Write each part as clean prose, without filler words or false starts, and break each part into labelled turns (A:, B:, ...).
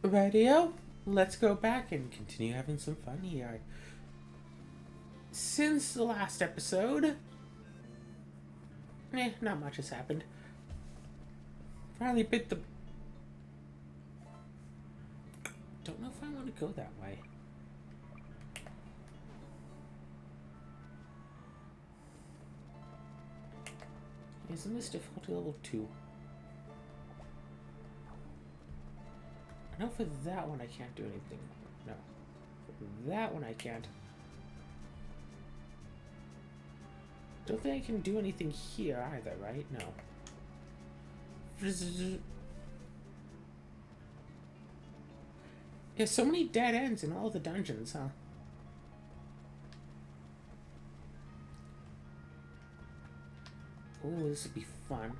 A: Radio, let's go back and continue having some fun here. Since the last episode, not much has happened. Finally bit the... Don't know if I want to go that way. Isn't this difficulty level 2? I know for that one I can't do anything. No. For that one I can't. Don't think I can do anything here either, right? No. There's so many dead ends in all the dungeons, huh? Oh, this would be fun.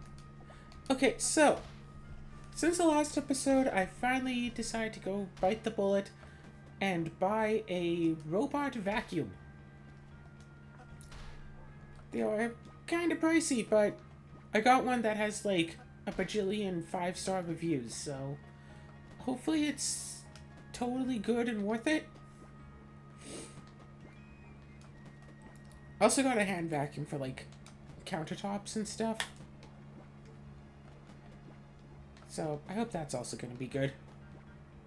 A: Okay, so since the last episode, I finally decided to go bite the bullet and buy a robot vacuum. They are kind of pricey, but I got one that has like a bajillion 5-star reviews, so hopefully it's totally good and worth it. Also got a hand vacuum for like countertops and stuff. So I hope that's also going to be good.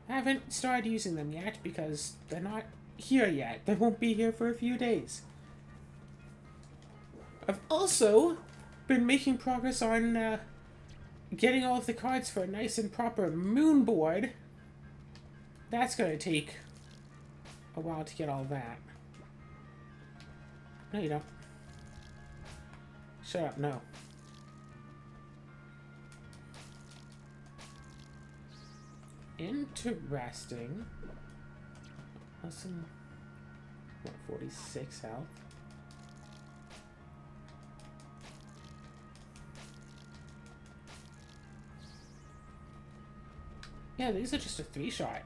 A: I haven't started using them yet because they're not here yet. They won't be here for a few days. I've also been making progress on getting all of the cards for a nice and proper moon board. That's going to take a while to get all that. No, you don't. Shut up, no. Interesting. Listen, what, 46 health? Yeah, these are just a 3-shot.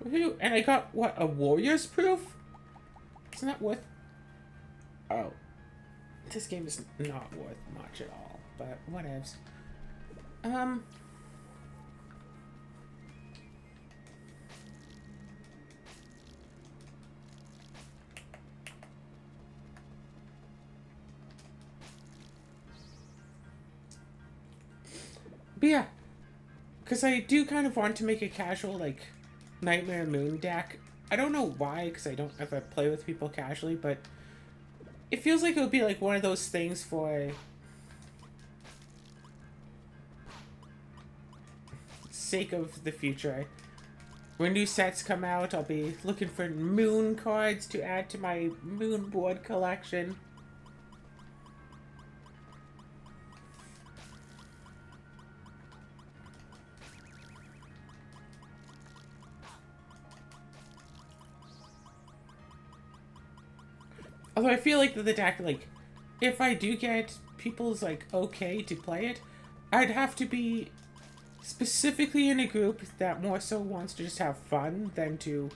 A: Woohoo! And I got, what, a warrior's proof? Isn't that worth... Oh. This game is not worth much at all, but whatevs. But yeah, because I do kind of want to make a casual, like, Nightmare Moon deck. I don't know why, because I don't ever play with people casually, but it feels like it would be like one of those things for sake of the future. When new sets come out, I'll be looking for moon cards to add to my moon board collection. Although I feel like the deck, like, if I do get people's, like, okay to play it, I'd have to be specifically in a group that more so wants to just have fun than to...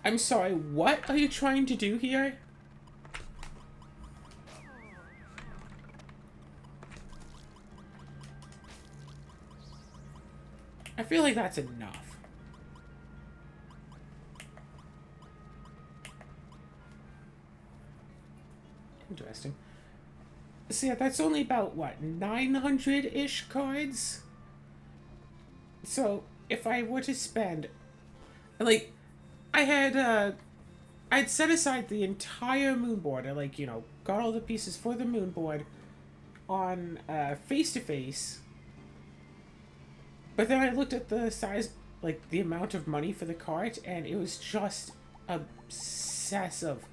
A: I'm sorry, what are you trying to do here? I feel like that's enough. Interesting. So yeah, that's only about, what, 900-ish cards? So, if I were to spend... Like, I'd set aside the entire moon board. I, like, you know, got all the pieces for the moon board on face-to-face. But then I looked at the size, like, the amount of money for the cart, and it was just obsessive.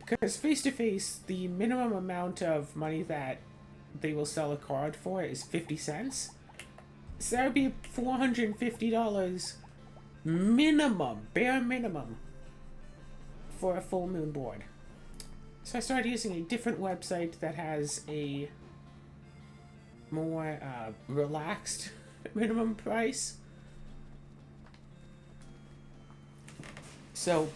A: Because face-to-face, the minimum amount of money that they will sell a card for is 50 cents. So that would be $450 minimum, bare minimum, for a full moon board. So I started using a different website that has a more relaxed minimum price. So,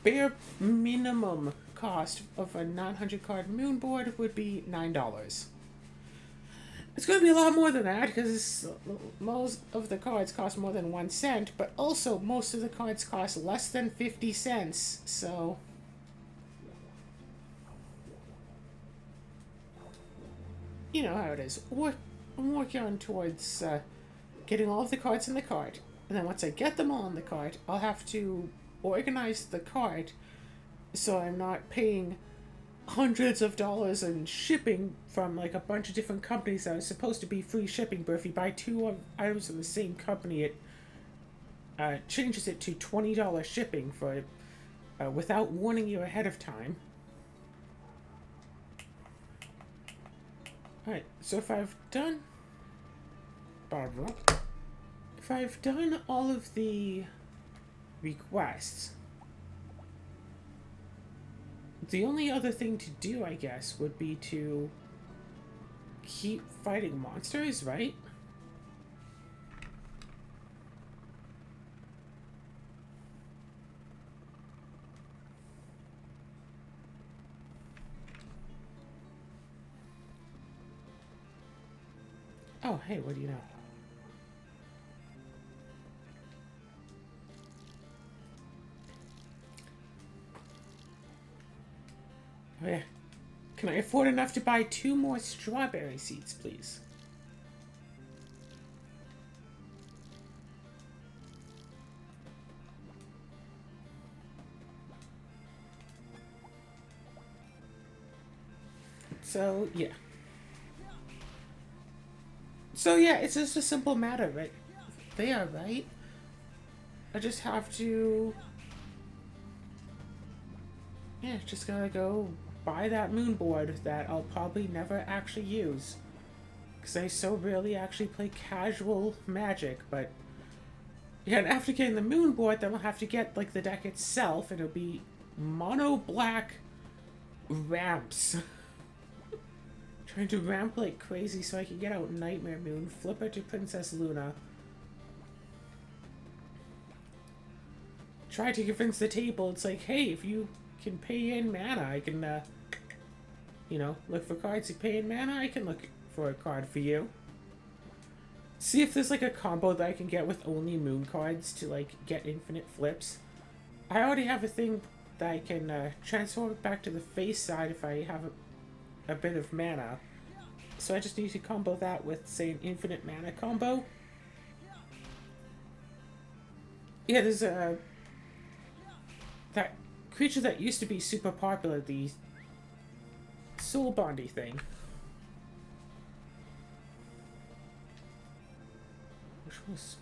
A: bare minimum cost of a 900 card moon board would be $9. It's going to be a lot more than that because most of the cards cost more than 1 cent, but also most of the cards cost less than 50 cents. So, you know how it is. I'm working on towards getting all of the cards in the cart. And then once I get them all in the cart, I'll have to organize the cart so I'm not paying hundreds of dollars in shipping from like a bunch of different companies that are supposed to be free shipping, but if you buy two items from the same company, it changes it to $20 shipping for without warning you ahead of time. Alright, so if I've done all of the requests, the only other thing to do, I guess, would be to keep fighting monsters, right? Oh, hey, what do you know? Oh, yeah. Can I afford enough to buy 2 more strawberry seeds, please? So, yeah. So, yeah, it's just a simple matter, right? There, right? I just have to... Yeah, just gotta go buy that moon board that I'll probably never actually use. Because I so rarely actually play casual Magic, but... Yeah, and after getting the moon board, then I'll have to get, like, the deck itself, and it'll be mono black ramps. Trying to ramp like crazy so I can get out Nightmare Moon, flip it to Princess Luna. Try to convince the table, it's like, hey, if you can pay in mana, I can, you know, look for cards. You pay in mana, I can look for a card for you. See if there's like a combo that I can get with only moon cards to like get infinite flips. I already have a thing that I can transform it back to the face side if I have a bit of mana. So I just need to combo that with, say, an infinite mana combo. Yeah, there's a... that creature that used to be super popular, the Soul Bondy thing. Which was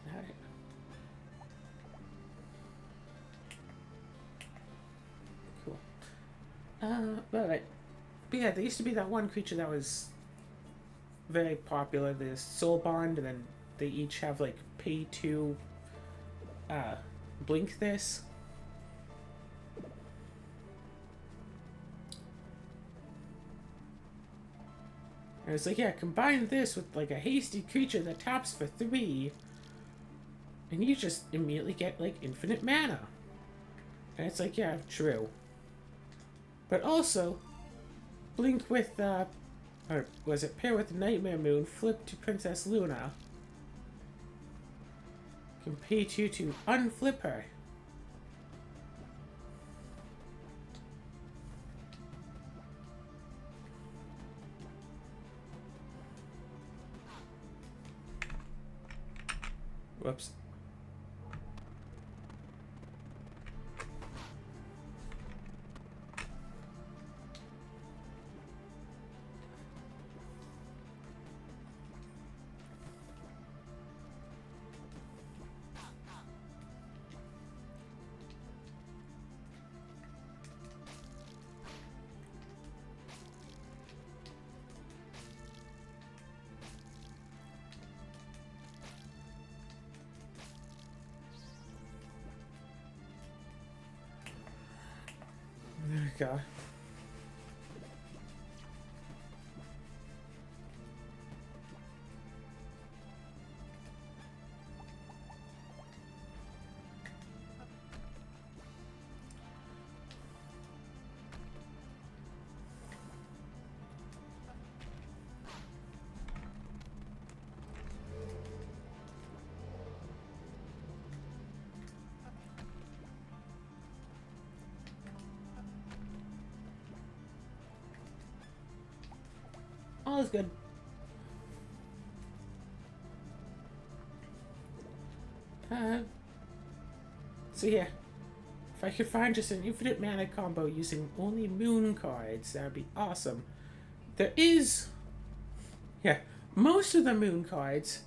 A: that it? Cool. But yeah, there used to be that one creature that was very popular, the Soul Bond, and then they each have like pay to blink this. And it's like, yeah, combine this with like a hasty creature that taps for 3, and you just immediately get like infinite mana. And it's like, yeah, true. But also, blink with, or was it pair with Nightmare Moon, flip to Princess Luna. Can pay 2 to unflip her. Whoops. There we go. All is good. So yeah, if I could find just an infinite mana combo using only moon cards, that would be awesome. There is, yeah, most of the moon cards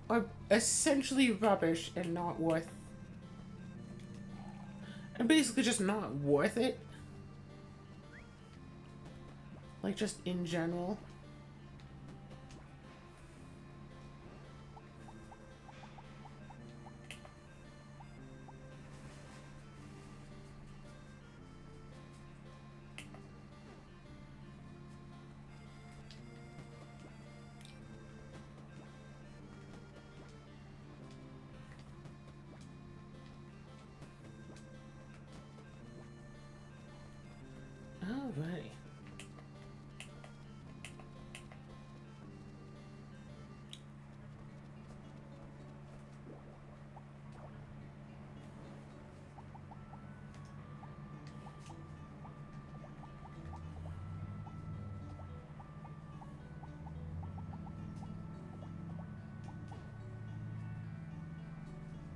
A: are essentially rubbish and not worth, and basically just not worth it. Like, just in general. Alright.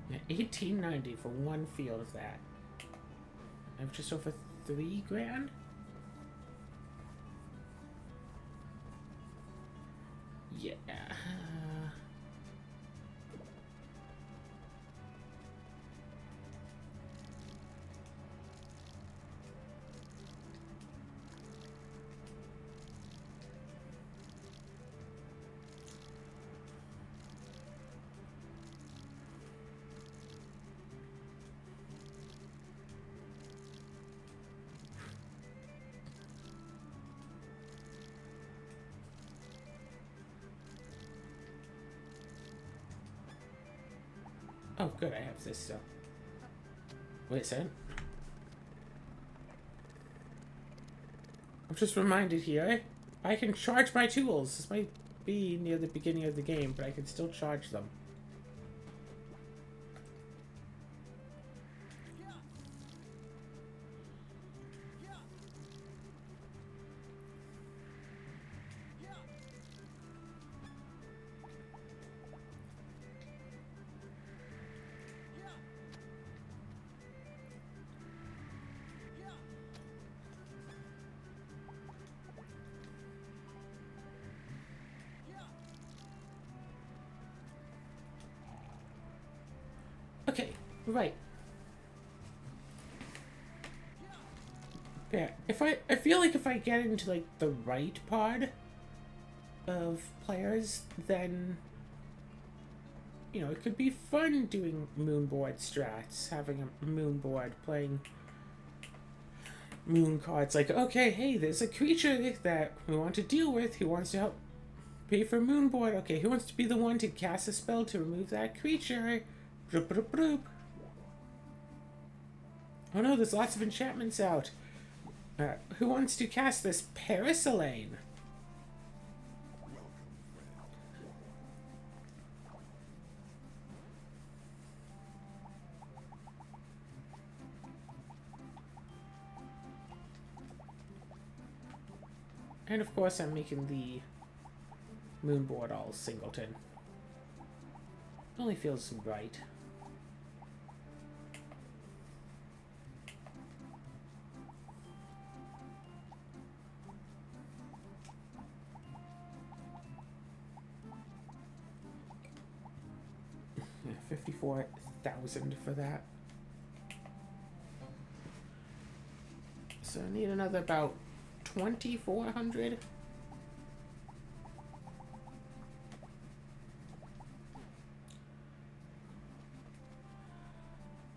A: Yeah, $18.90 for one field of that. I have just over $3,000. Yeah. Oh, good, I have this still. Wait a second. I'm just reminded here, I can charge my tools. This might be near the beginning of the game, but I can still charge them. Okay, right. Yeah, I feel like if I get into like the right pod of players, then you know, it could be fun doing moonboard strats, having a moonboard, playing moon cards like, okay, hey, there's a creature that we want to deal with, who wants to help pay for moonboard. Okay, who wants to be the one to cast a spell to remove that creature? Bloop, bloop, bloop. Oh no, there's lots of enchantments out. Who wants to cast this Parasolane? And of course I'm making the moonboard all singleton. Only feels right. Yeah, 54,000 for that. So I need another about 2,400.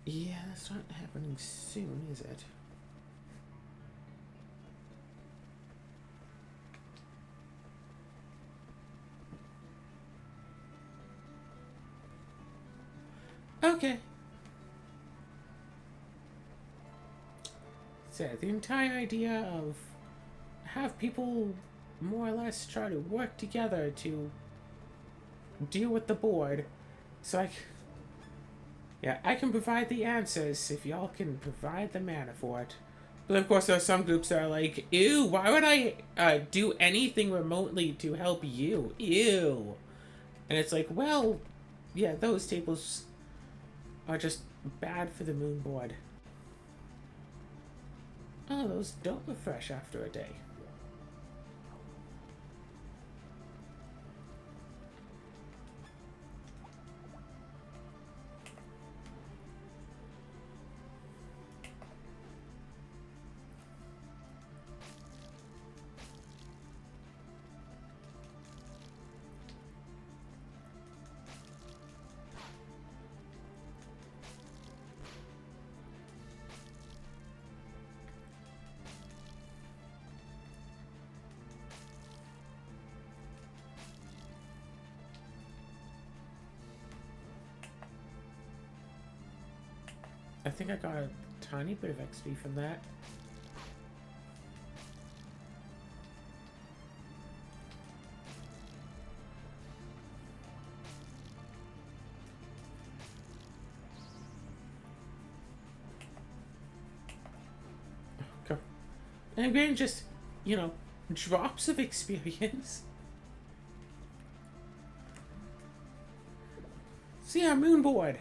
A: Yeah, that's not happening soon, is it? Okay. So the entire idea of have people more or less try to work together to deal with the board. So yeah, I can provide the answers if y'all can provide the mana for it. But of course, there are some groups that are like, ew, why would I do anything remotely to help you? Ew. And it's like, well, yeah, those tables are just bad for the moon board. Oh, those don't refresh after a day. I think I got a tiny bit of XP from that. Okay. And I'm getting just, you know, drops of experience. See our moon board.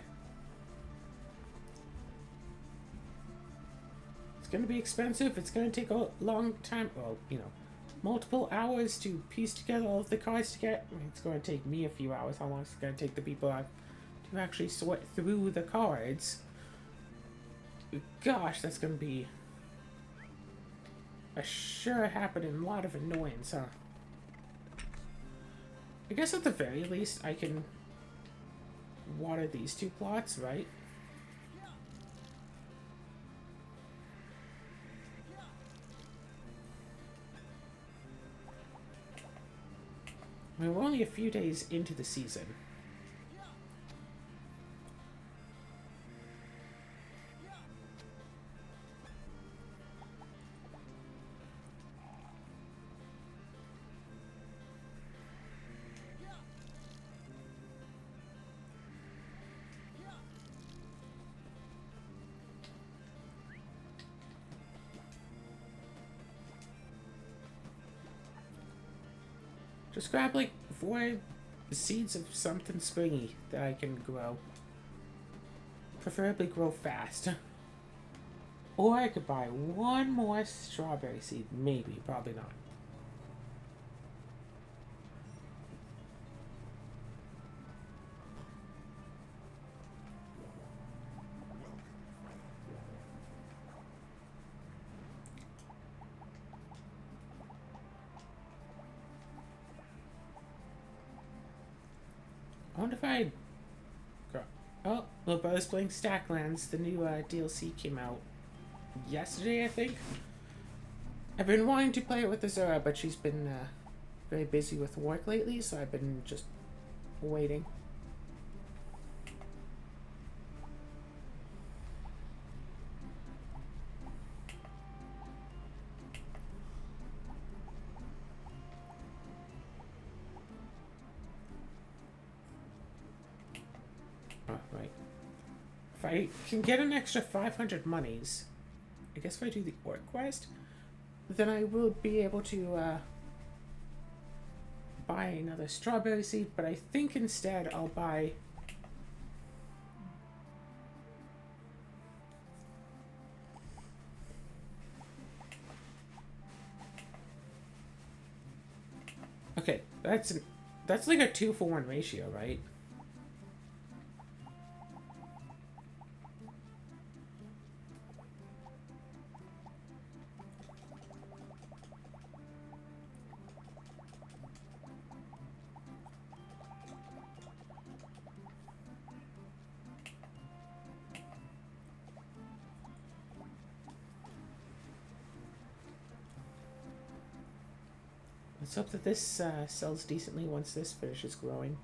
A: Going to be expensive. It's going to take a long time. Well, you know, multiple hours to piece together all of the cards to get. I mean, it's going to take me a few hours. How long is it going to take the people out to actually sort through the cards? Gosh, that's going to be a sure happening lot of annoyance, huh? I guess at the very least, I can water these two plots, right? I mean, we're only a few days into the season. Just grab like 4 seeds of something springy that I can grow. Preferably grow fast. Or I could buy 1 more strawberry seed. Maybe, probably not. I wonder if I... Oh, Little Brother's playing Stacklands. The new DLC came out yesterday, I think. I've been wanting to play it with Azura, but she's been very busy with work lately, so I've been just waiting. Oh, right. If I can get an extra 500 monies, I guess if I do the Orc quest, then I will be able to buy another strawberry seed, but I think instead I'll buy... Okay, that's like a 2-for-1 ratio, right? Let's hope that this sells decently once this finishes growing.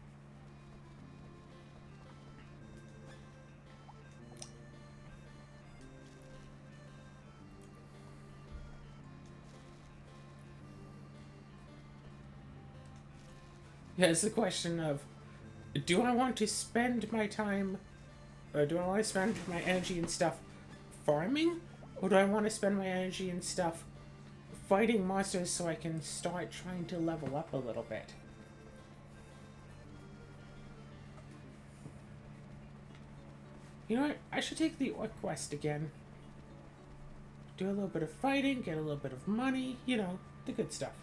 A: Yeah, it's the question of, do I want to spend my time, or do I want to spend my energy and stuff farming? Or do I want to spend my energy and stuff fighting monsters so I can start trying to level up a little bit? You know what? I should take the Orc quest again. Do a little bit of fighting, get a little bit of money, you know, the good stuff.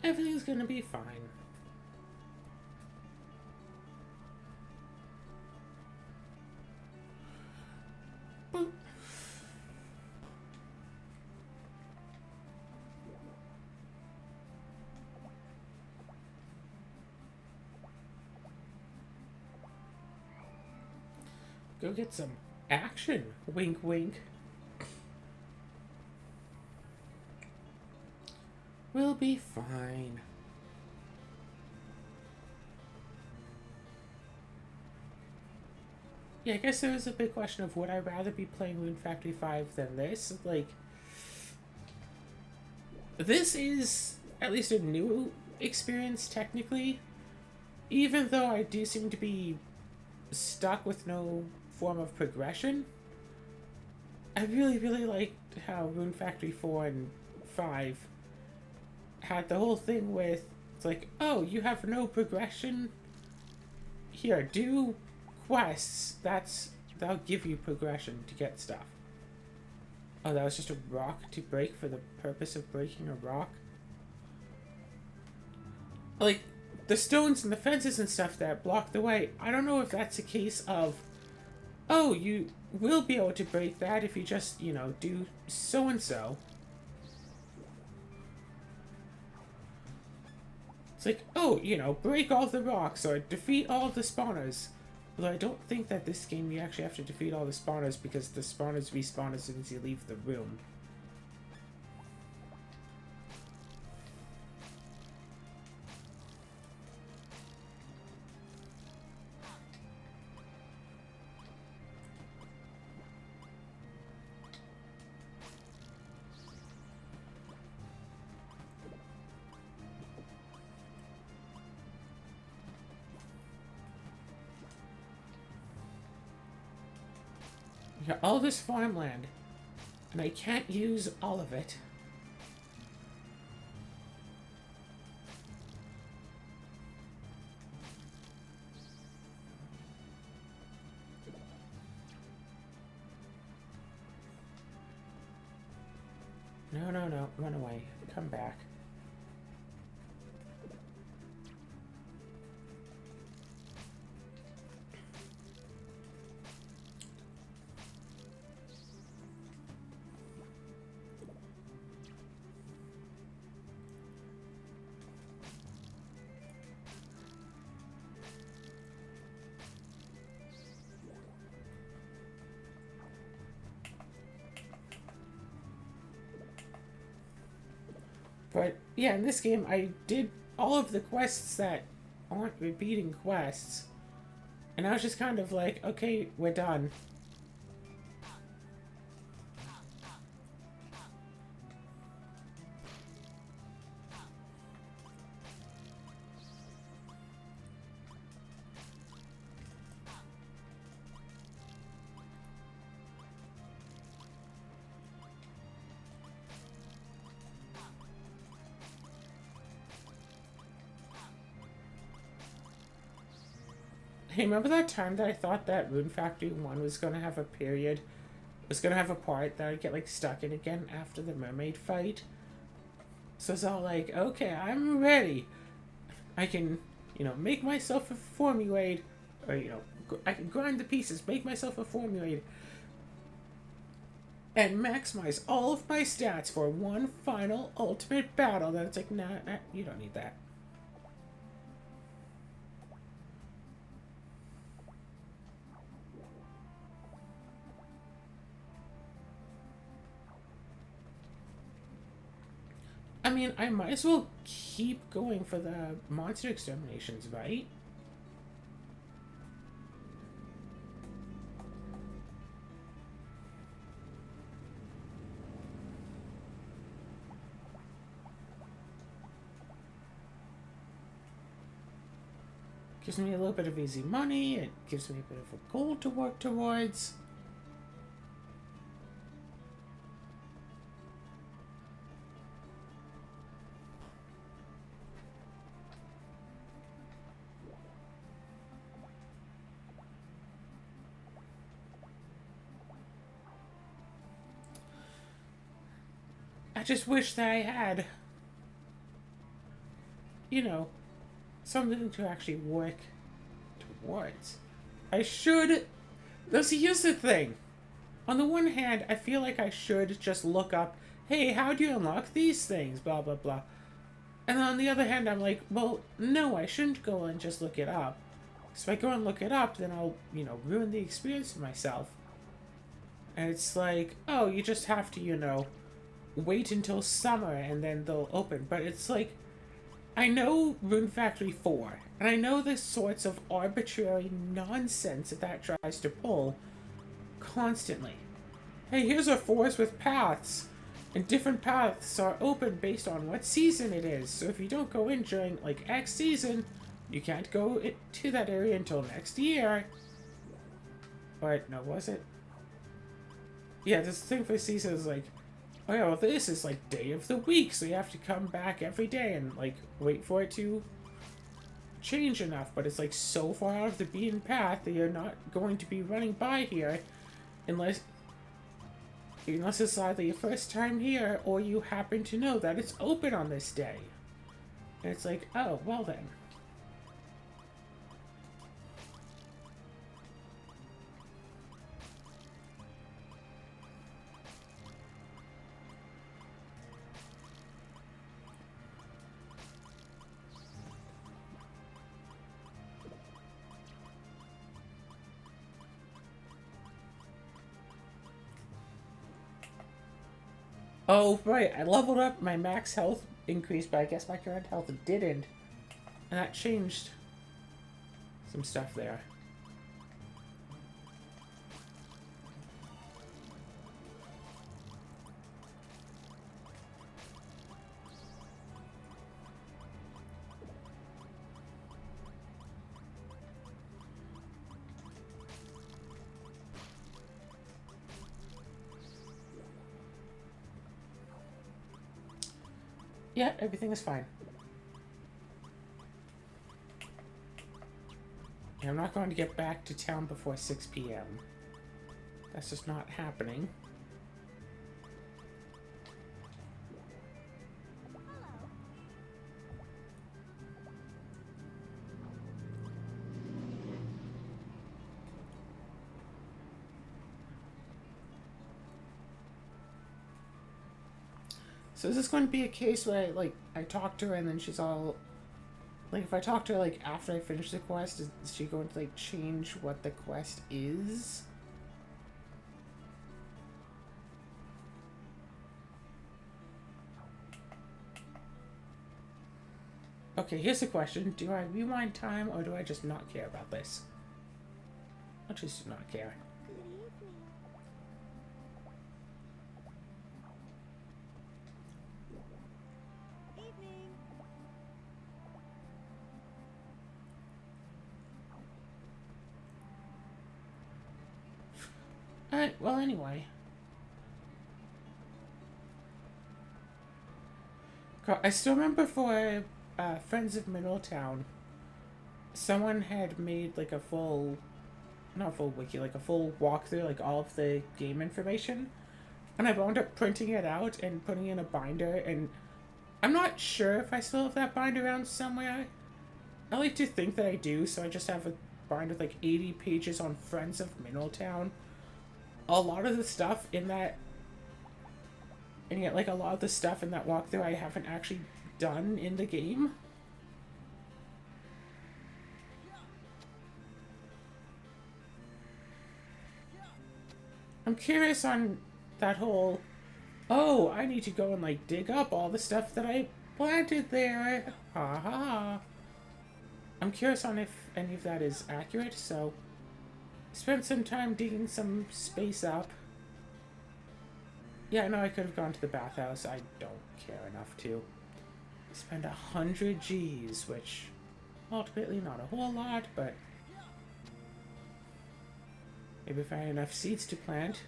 A: Everything's gonna be fine. Boop. Go get some action. Wink, wink. We'll be fine. Yeah, I guess there was a big question of would I rather be playing Rune Factory 5 than this? Like, this is at least a new experience technically, even though I do seem to be stuck with no form of progression. I really, really liked how Rune Factory 4 and 5 had the whole thing with, it's like, oh, you have no progression? Here, do quests. That'll give you progression to get stuff. Oh, that was just a rock to break for the purpose of breaking a rock? Like, the stones and the fences and stuff that block the way, I don't know if that's a case of, oh, you will be able to break that if you just, you know, do so-and-so. It's like, oh, you know, break all the rocks or defeat all the spawners. Although I don't think that this game you actually have to defeat all the spawners because the spawners respawn as soon as you leave the room. I got all this farmland, and I can't use all of it. No, no, no. Run away. Come back. But yeah, in this game, I did all of the quests that aren't repeating quests. And I was just kind of like, okay, we're done. Hey, remember that time that I thought that Rune Factory 1 was gonna have a period? Was gonna have a part that I'd get, like, stuck in again after the mermaid fight? So it's all like, okay, I'm ready. I can, you know, make myself a formulade. Or, you know, I can grind the pieces, make myself a formulade. And maximize all of my stats for one final ultimate battle. Then it's like, nah, you don't need that. I mean, I might as well keep going for the monster exterminations, right? Gives me a little bit of easy money. It gives me a bit of a goal to work towards. I just wish that I had, you know, something to actually work towards. I should. Here's the thing. On the one hand, I feel like I should just look up, hey, how do you unlock these things? Blah, blah, blah. And then on the other hand, I'm like, well, no, I shouldn't go and just look it up. Because if I go and look it up, then I'll, ruin the experience for myself. And it's like, oh, you just have to, wait until summer and then they'll open. But it's like, I know Rune Factory 4, and I know the sorts of arbitrary nonsense that tries to pull constantly. Hey, here's a forest with paths, and different paths are open based on what season it is. So if you don't go in during, like, X season, you can't go to that area until next year. Or, no, was it? Yeah, this thing for season is like, oh yeah, well this is like day of the week, so you have to come back every day and like wait for it to change enough, but it's like so far out of the beaten path that you're not going to be running by here unless it's either your first time here or you happen to know that it's open on this day. And it's like, oh, well then. Oh, right, I leveled up, my max health increased, but I guess my current health didn't. And that changed some stuff there. Yeah, everything is fine. And I'm not going to get back to town before 6 p.m. That's just not happening. So is this going to be a case where, I talk to her and then she's all... Like, if I talk to her, after I finish the quest, is she going to, change what the quest is? Okay, here's the question. Do I rewind time, or do I just not care about this? I'll just not care. Alright, well, anyway. I still remember for Friends of Middletown, someone had made, a full... Not a full wiki, a full walkthrough, all of the game information. And I wound up printing it out and putting it in a binder, and I'm not sure if I still have that binder around somewhere. I like to think that I do, so I just have a binder with, 80 pages on Friends of Middletown. A lot of the stuff in that, and yet a lot of the stuff in that walkthrough I haven't actually done in the game. I'm curious on that whole, oh, I need to go and dig up all the stuff that I planted there. Ha ha ha. I'm curious on if any of that is accurate, so spent some time digging some space up. Yeah, no, I could have gone to the bathhouse. I don't care enough to spend 100 G's, which, ultimately not a whole lot, but maybe if I had enough seeds to plant.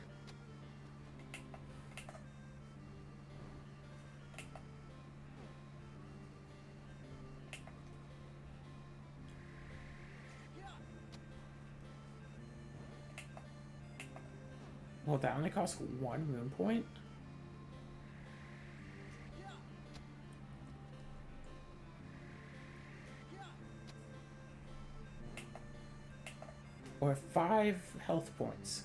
A: Well, that only costs 1 moon point. Or 5 health points.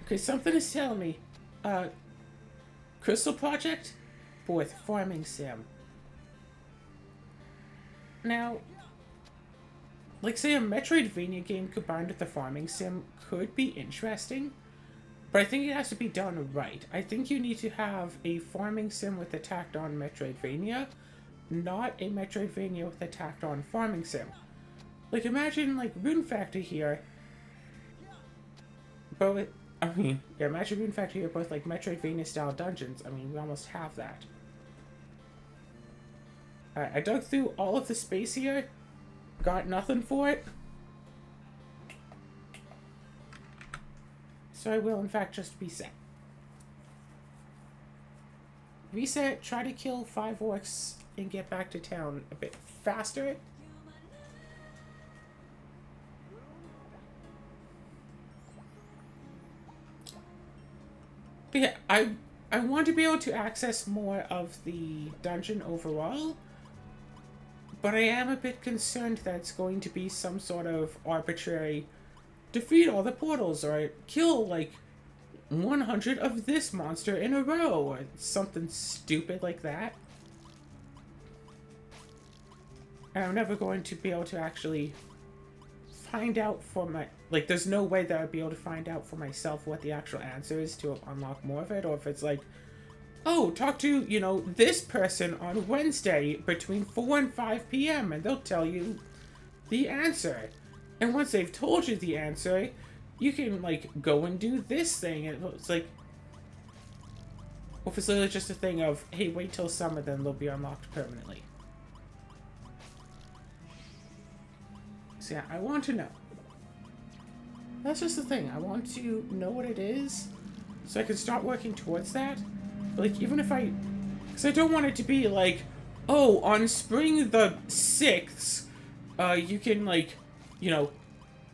A: Okay, something is telling me, Crystal Project, but with farming sim. Now, like say a Metroidvania game combined with the farming sim could be interesting, but I think it has to be done right. I think you need to have a farming sim with a tacked on Metroidvania, not a Metroidvania with a tacked on farming sim. Like imagine like Rune Factory here, but with, I mean, yeah, imagine Rune Factory here, both like Metroidvania style dungeons. I mean, we almost have that. Alright, I dug through all of the space here, got nothing for it. So I will in fact just reset. Reset, try to kill 5 orcs and get back to town a bit faster. But yeah, I want to be able to access more of the dungeon overall, but I am a bit concerned that it's going to be some sort of arbitrary defeat all the portals or kill like 100 of this monster in a row or something stupid like that. And I'm never going to be able to actually find out for my... Like, there's no way that I'd be able to find out for myself what the actual answer is to unlock more of it. Or if it's like, oh, talk to, you know, this person on Wednesday between 4 and 5 p.m. and they'll tell you the answer. And once they've told you the answer, you can, like, go and do this thing. And it's like... Or if it's literally just a thing of, hey, wait till summer, then they'll be unlocked permanently. So yeah, I want to know. That's just the thing. I want to know what it is so I can start working towards that. But, like, even if I... Because I don't want it to be like, oh, on spring the 6th, you can, like, you know,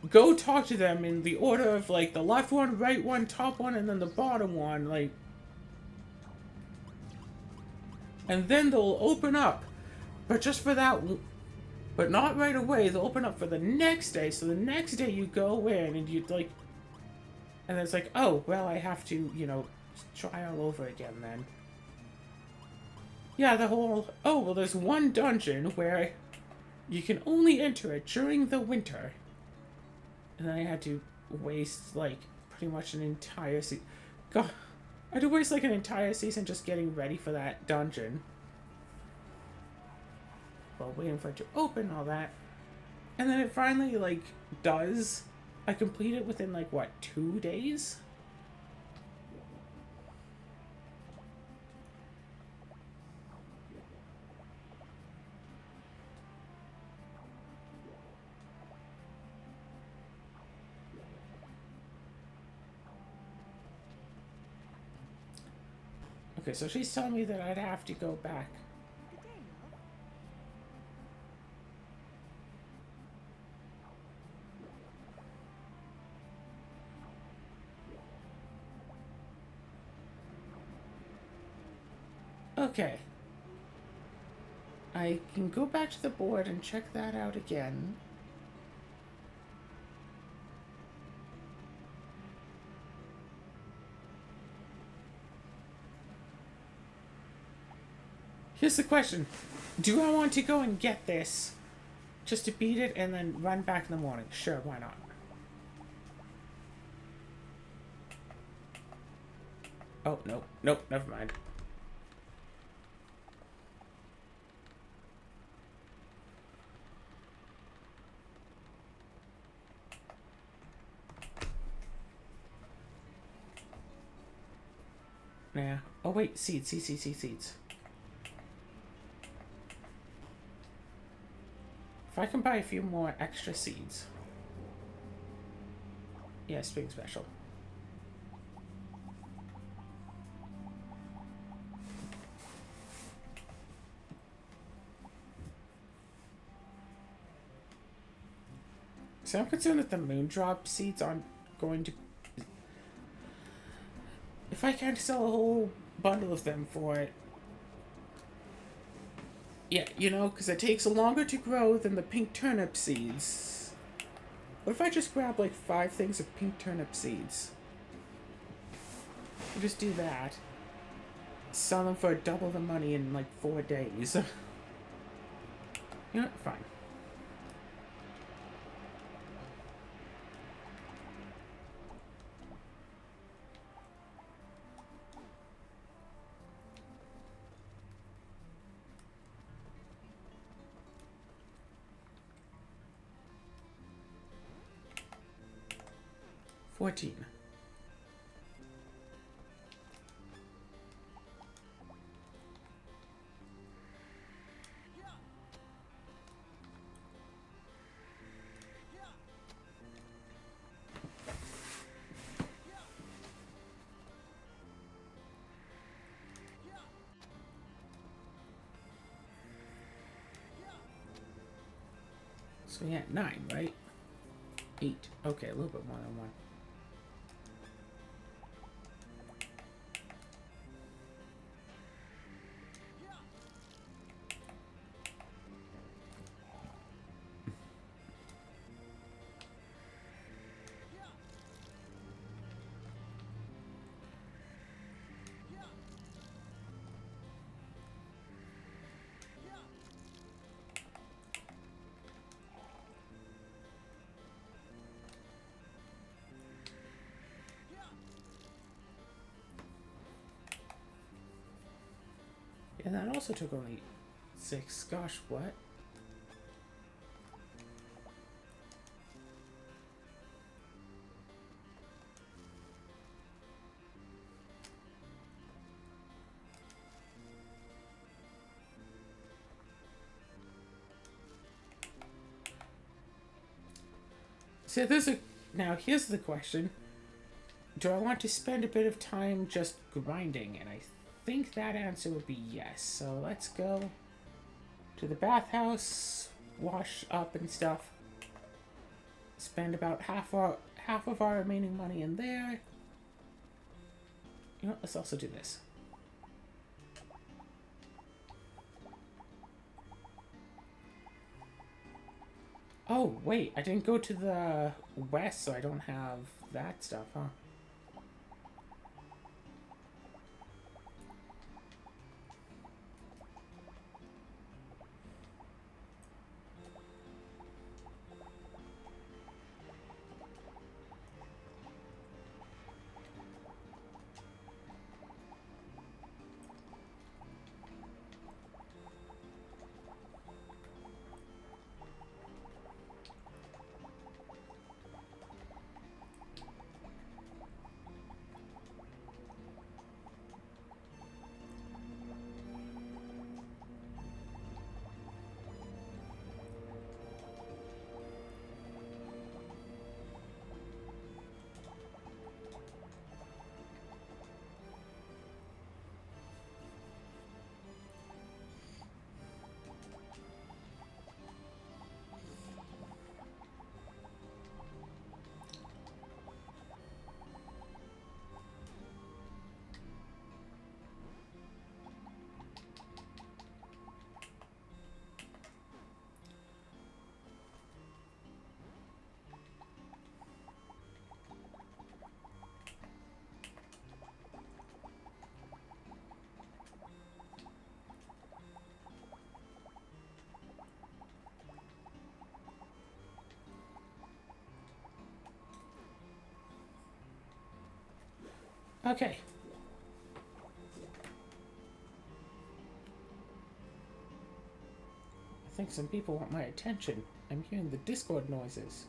A: go talk to them in the order of, like, the left one, right one, top one, and then the bottom one, like... And then they'll open up. But just for that... But not right away. They'll open up for the next day. So the next day you go in and you like... And then it's like, oh, well, I have to, you know, try all over again then. Yeah, the whole... Oh, well, there's one dungeon where you can only enter it during the winter. And then I had to waste, like, pretty much an entire season. God, I had to waste, like, an entire season just getting ready for that dungeon. While waiting for it to open, all that. And then it finally, like, does. I complete it within, like, what, 2 days? Okay, so she's telling me that I'd have to go back. Okay. I can go back to the board and check that out again. Here's the question. Do I want to go and get this just to beat it and then run back in the morning? Sure, why not? Oh, no. Nope, never mind. Yeah. Oh, wait. Seeds. Seeds. If I can buy a few more extra seeds. Yeah, spring special. So I'm concerned that the moondrop seeds aren't going to... If I can't sell a whole bundle of them for it... Yeah, you know, because it takes longer to grow than the pink turnip seeds. What if I just grab like 5 things of pink turnip seeds? I'll just do that. Sell them for double the money in like 4 days. You know what? Fine. $14. So yeah, 9, right? 8. Okay, a little bit more than 1. And that also took only 6. Gosh, what? So now here's the question. Do I want to spend a bit of time just grinding? And I think that answer would be yes. So let's go to the bathhouse, wash up and stuff. Spend about half of our remaining money in there. You know what? Let's also do this. Oh, wait, I didn't go to the west, so I don't have that stuff, huh? Okay. I think some people want my attention. I'm hearing the Discord noises.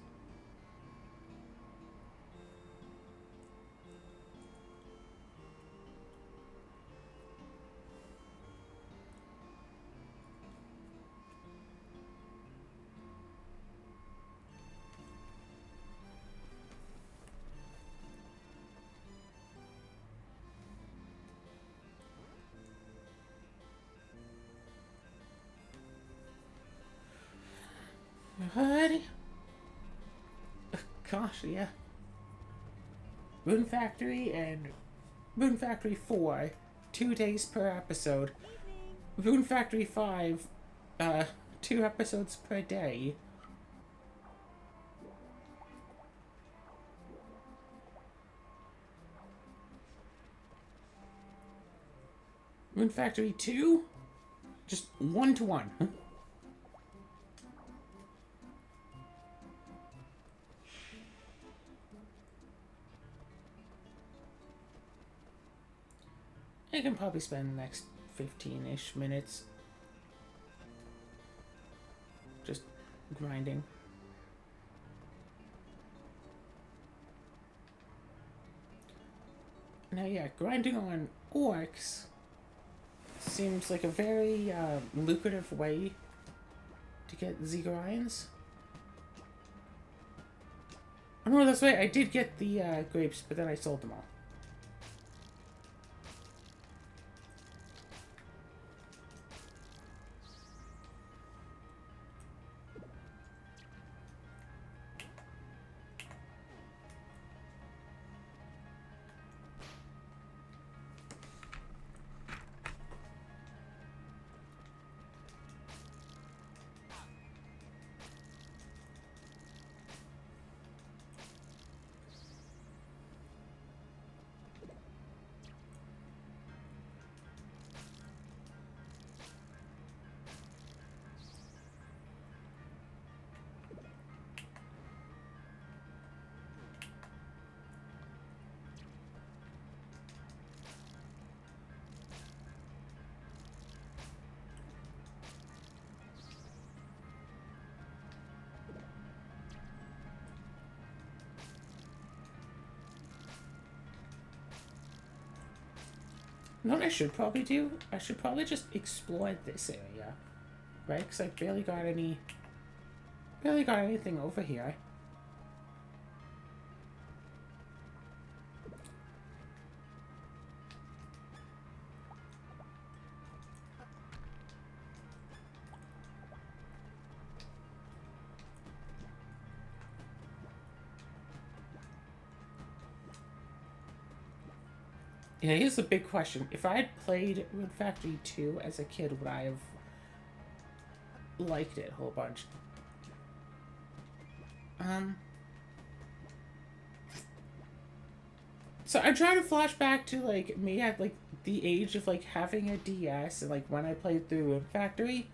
A: Alrighty. Gosh, yeah. Rune Factory and Rune Factory 4, 2 days per episode. Rune Factory 5, 2 episodes per day. Rune Factory 2, just 1-to-1. I can probably spend the next 15-ish minutes just grinding. Now, yeah, grinding on orcs seems like a very lucrative way to get Zegarians. Oh no, that's right, I did get the grapes, but then I sold them all. You know what I should probably do? I should probably just explore this area, right? Because I barely got anything over here. Yeah, here's the big question. If I had played Rune Factory 2 as a kid, would I have liked it a whole bunch? So I try to flash back to, like, me at, like, the age of, like, having a DS and, like, when I played through Rune Factory.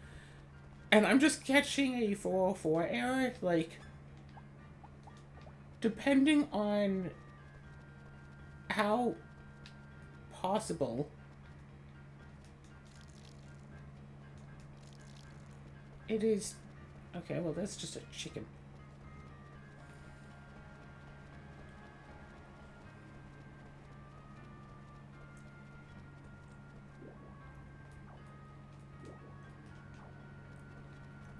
A: And I'm just catching a 404 error, like, depending on how possible it is. Okay, well, that's just a chicken.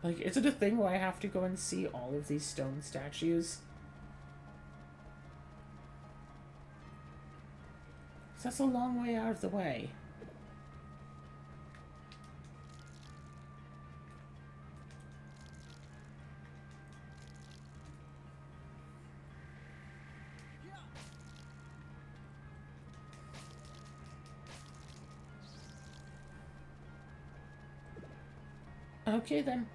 A: Like, is it a thing where I have to go and see all of these stone statues? That's a long way out of the way. Okay, then.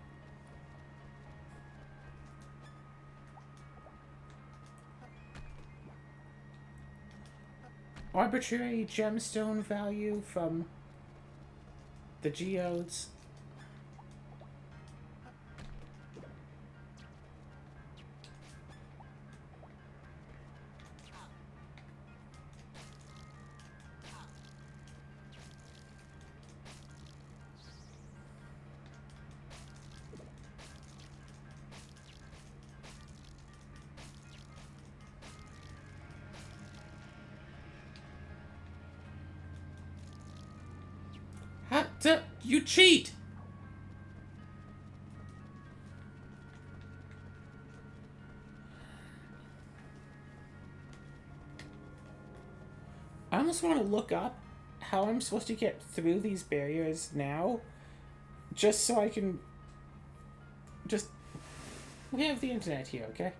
A: Arbitrary gemstone value from the geodes. You cheat! I almost want to look up how I'm supposed to get through these barriers now, just so I can just... We have the internet here, okay?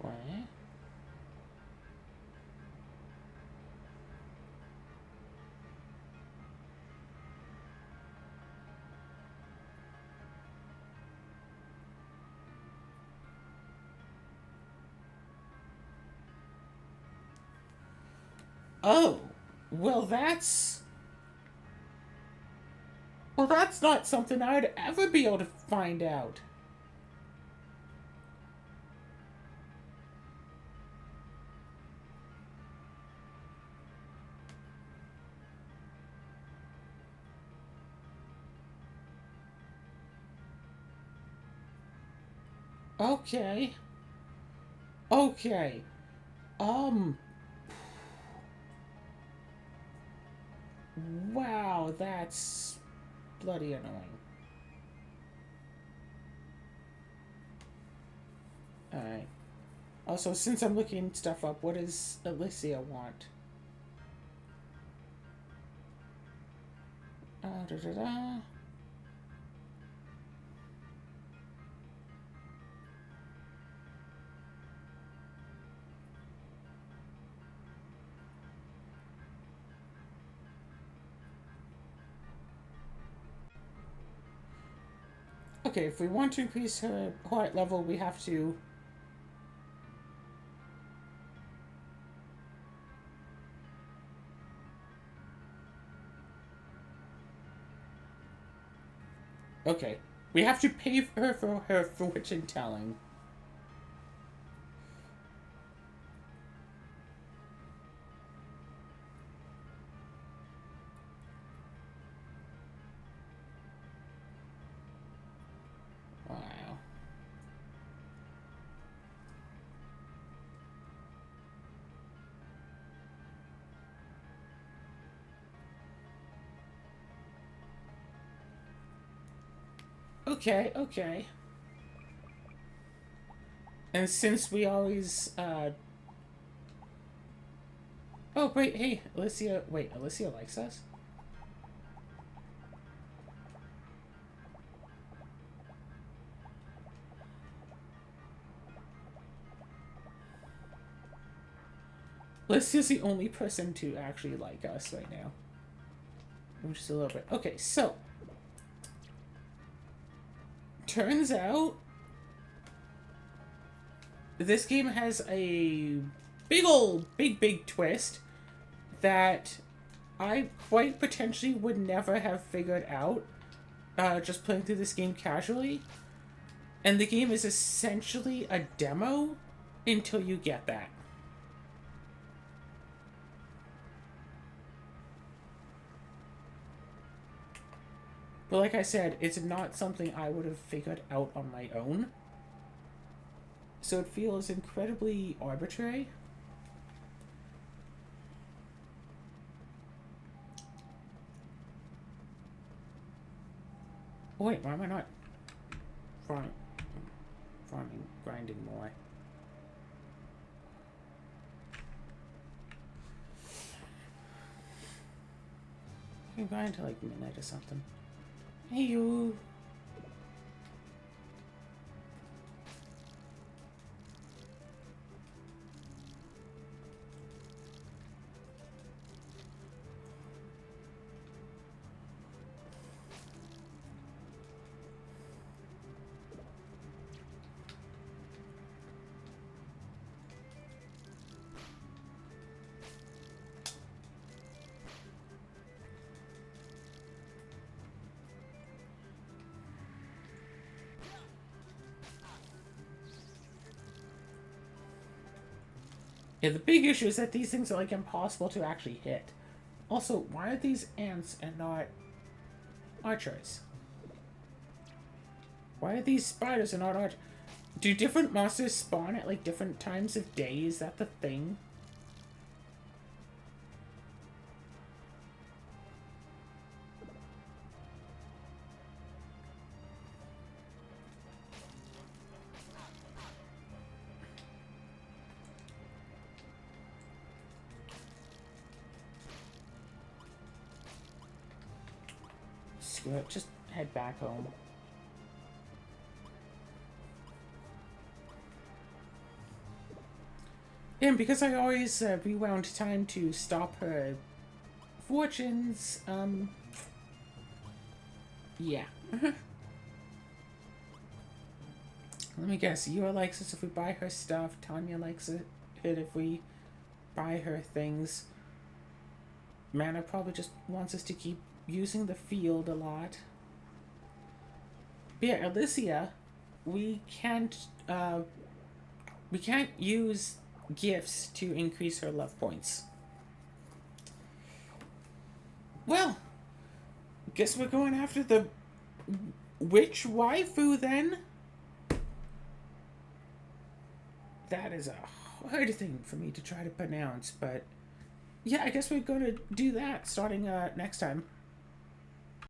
A: What? Oh, well that's... Well, that's not something I'd ever be able to find out. Okay. Okay. Um... Wow, that's bloody annoying. Alright. Also, since I'm looking stuff up, what does Alicia want? Da da da. Okay, if we want to increase her heart level, we have to... Okay. We have to pay her for her fortune telling. Wow. Okay, okay. And since we always, Oh, wait, hey, Alicia... Wait, Alicia likes us? Alicia's the only person to actually like us right now. Which is a little bit... Okay, so... Turns out... This game has a big twist that I quite potentially would never have figured out just playing through this game casually. And the game is essentially a demo until you get that. But like I said, it's not something I would have figured out on my own. So it feels incredibly arbitrary. Oh, wait, why am I not farming, grinding more? I can grind till like midnight or something. Hey, you. Yeah, the big issue is that these things are like impossible to actually hit. Also, why are these ants and not archers? Why are these spiders and not archers? Do different monsters spawn at like different times of day? Is that the thing? Screw it, just head back home. And because I always rewound time to stop her fortunes, yeah. Let me guess, Yua likes us if we buy her stuff, Tanya likes it if we buy her things. Mana probably just wants us to keep using the field a lot. But yeah, Alicia, we can't use gifts to increase her love points. Well, guess we're going after the witch waifu then? That is a hard thing for me to try to pronounce, but yeah, I guess we're going to do that starting next time.